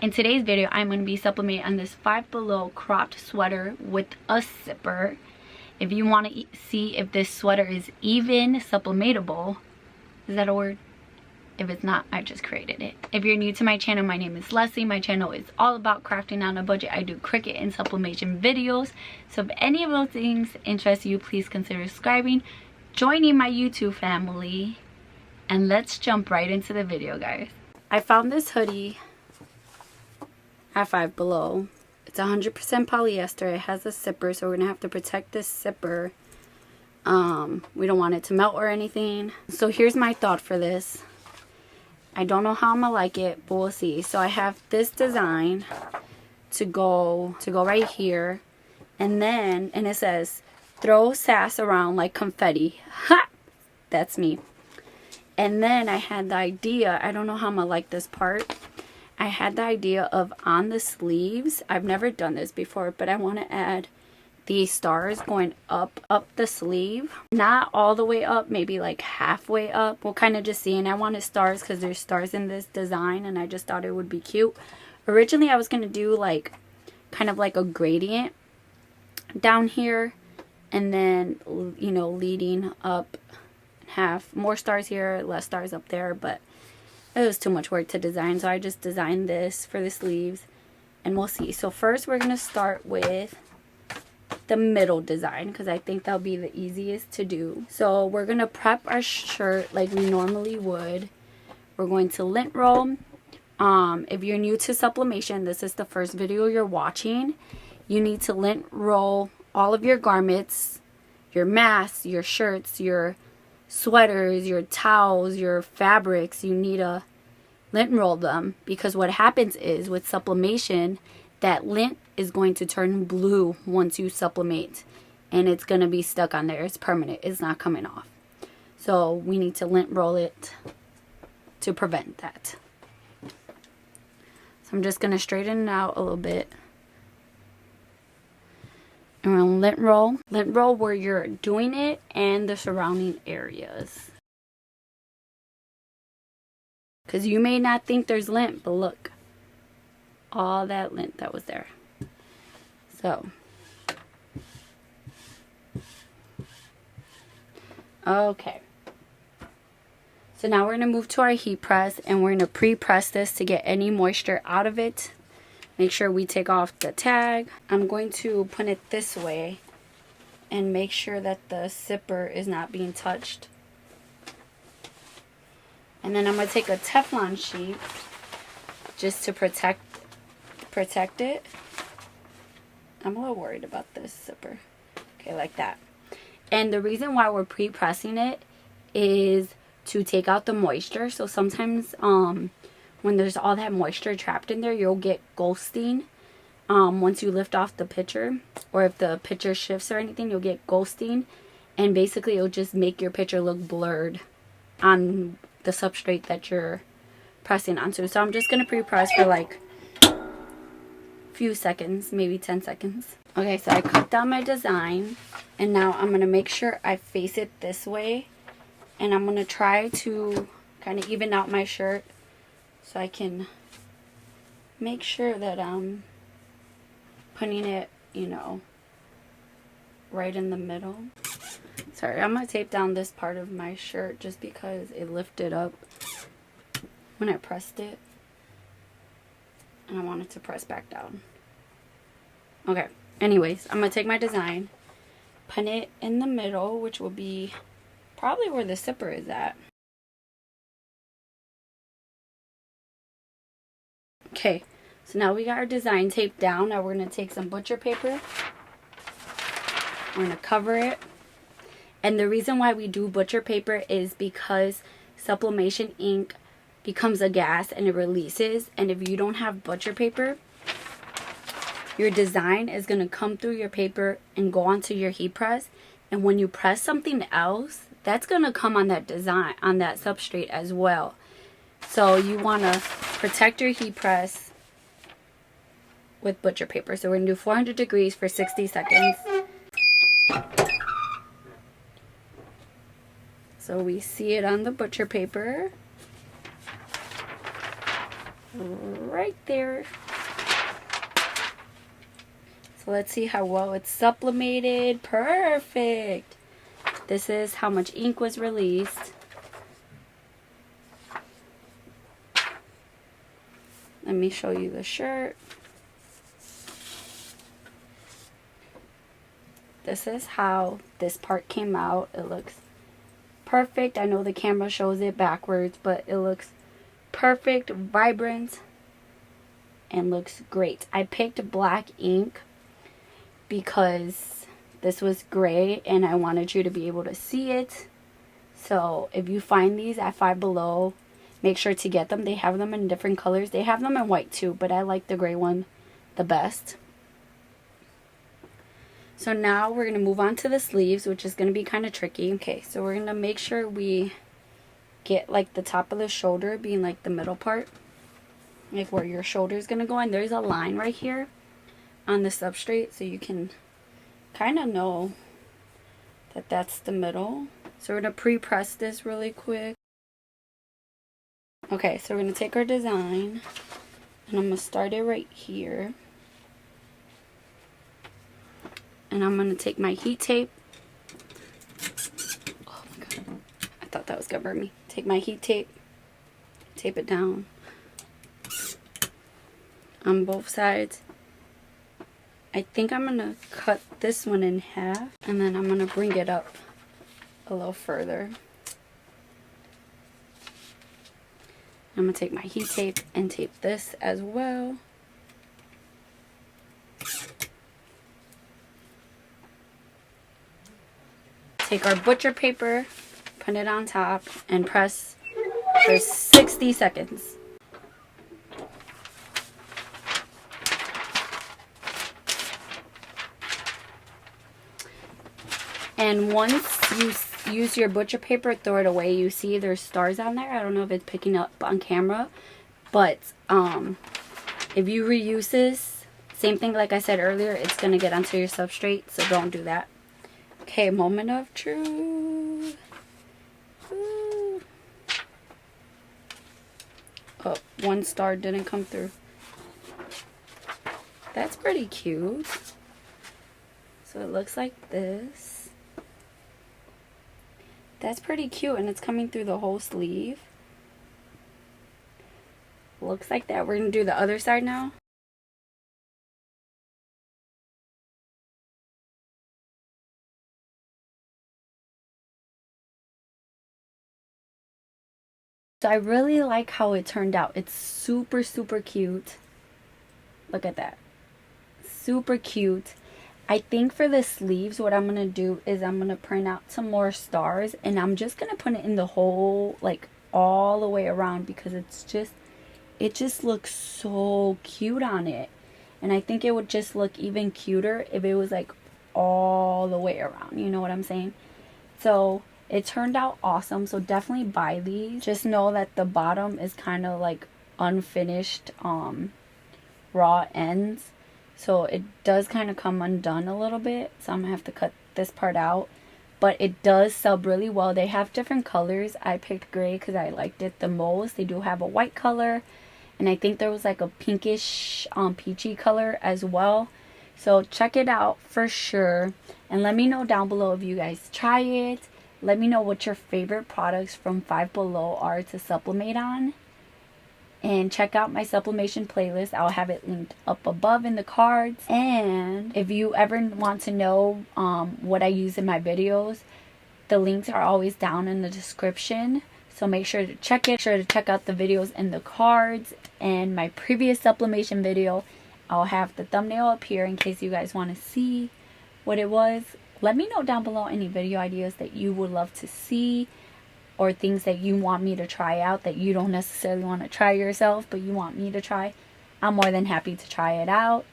In today's video, I'm going to be sublimating on this Five Below cropped sweater with a zipper. If you want to see if this sweater is even sublimatable, is that a word? If it's not, I just created it. If you're new to my channel, my name is Leslie. My channel is all about crafting on a budget. I do Cricut and sublimation videos. So if any of those things interest you, please consider subscribing, joining my YouTube family, and let's jump right into the video, guys. I found this hoodie at Five Below. It's 100% polyester. It has a zipper, so we're gonna have to protect this zipper. We don't want it to melt or anything. So here's my thought for this. I don't know how I'm gonna like it, but we'll see. So I have this design to go right here, and it says throw sass around like confetti. Ha! That's me. And then I had the idea, I don't know how I'm gonna like this part. I had the idea of on the sleeves, I've never done this before, but I want to add these stars going up the sleeve. Not all the way up, maybe like halfway up. We'll kind of just see. And I wanted stars because there's stars in this design, and I just thought it would be cute. Originally, I was going to do like kind of like a gradient down here, and then, you know, leading up, have more stars here, less stars up there, but it was too much work to design, so I just designed this for the sleeves, and we'll see. So first we're going to start with the middle design because I think that'll be the easiest to do. So we're going to prep our shirt like we normally would. We're going to lint roll. If you're new to sublimation, this is the first video you're watching, you need to lint roll all of your garments, your masks, your shirts, your sweaters, your towels, your fabrics. You need to lint roll them, because what happens is with sublimation, that lint is going to turn blue once you sublimate, and it's going to be stuck on there. It's permanent. It's not coming off. So we need to lint roll it to prevent that. So I'm just going to straighten it out a little bit. And we're going to lint roll. Lint roll where you're doing it and the surrounding areas. Because you may not think there's lint, but look. All that lint that was there. So. Okay. So now we're going to move to our heat press, and we're going to pre-press this to get any moisture out of it. Make sure we take off the tag. I'm going to put it this way and make sure that the zipper is not being touched. And then I'm going to take a Teflon sheet just to protect it. I'm a little worried about this zipper. Okay, like that. And the reason why we're pre-pressing it is to take out the moisture. So sometimes when there's all that moisture trapped in there, you'll get ghosting once you lift off the picture, or if the picture shifts or anything, you'll get ghosting, and basically it'll just make your picture look blurred on the substrate that you're pressing onto. So I'm just going to pre-press for like a few seconds, maybe 10 seconds. Okay, so I cut down my design, and now I'm going to make sure I face it this way, and I'm going to try to kind of even out my shirt so I can make sure that I'm putting it, you know, right in the middle. Sorry, I'm going to tape down this part of my shirt just because it lifted up when I pressed it, and I want it to press back down. Okay, anyways, I'm going to take my design, put it in the middle, which will be probably where the zipper is at. Okay, so now we got our design taped down. Now we're going to take some butcher paper. We're going to cover it. And the reason why we do butcher paper is because sublimation ink becomes a gas and it releases. And if you don't have butcher paper, your design is going to come through your paper and go onto your heat press. And when you press something else, that's going to come on that design, on that substrate as well. So you want to protect your heat press with butcher paper. So we're going to do 400 degrees for 60 seconds. So we see it on the butcher paper. right there. So let's see how well it's sublimated. Perfect. This is how much ink was released. Let me show you the shirt. This is how this part came out. It looks perfect. I know the camera shows it backwards, but it looks perfect, vibrant, and looks great. I picked black ink because this was gray and I wanted you to be able to see it. So if you find these at Five Below, make sure to get them. They have them in different colors. They have them in white too, but I like the gray one the best. So now we're going to move on to the sleeves, which is going to be kind of tricky. Okay, so we're going to make sure we get like the top of the shoulder being like the middle part, like where your shoulder is going to go. And there's a line right here on the substrate, so you can kind of know that that's the middle. So we're going to pre-press this really quick. Okay, so we're going to take our design, and I'm going to start it right here. And I'm going to take my heat tape. Oh my god. I thought that was going to burn me. Take my heat tape. Tape it down on both sides. I think I'm going to cut this one in half. And then I'm going to bring it up a little further. I'm going to take my heat tape and tape this as well. Take our butcher paper, put it on top, and press for 60 seconds. And once you use your butcher paper, throw it away. You see there's stars on there. I don't know if it's picking up on camera, but if you reuse this, same thing like I said earlier, it's going to get onto your substrate, so don't do that. Okay, moment of truth. Ooh. Oh, one star didn't come through. That's pretty cute. So it looks like this. That's pretty cute, and it's coming through the whole sleeve. Looks like that. We're going to do the other side now. So I really like how it turned out. It's super, super cute. Look at that. Super cute. I think for the sleeves, what I'm going to do is I'm going to print out some more stars. And I'm just going to put it in the whole, like, all the way around. Because it just looks so cute on it. And I think it would just look even cuter if it was, like, all the way around. You know what I'm saying? So it turned out awesome, so definitely buy these. Just know that the bottom is kind of like unfinished raw ends, so it does kind of come undone a little bit, so I'm gonna have to cut this part out. But it does sub really well. They have different colors. I picked gray because I liked it the most. They do have a white color, and I think there was like a pinkish peachy color as well. So check it out for sure, and let me know down below if you guys try it. Let me know what your favorite products from Five Below are to sublimate on. And check out my sublimation playlist. I'll have it linked up above in the cards. And if you ever want to know what I use in my videos, the links are always down in the description. So make sure to check it. Make sure to check out the videos in the cards. And my previous sublimation video, I'll have the thumbnail up here in case you guys want to see what it was. Let me know down below any video ideas that you would love to see, or things that you want me to try out that you don't necessarily want to try yourself, but you want me to try. I'm more than happy to try it out.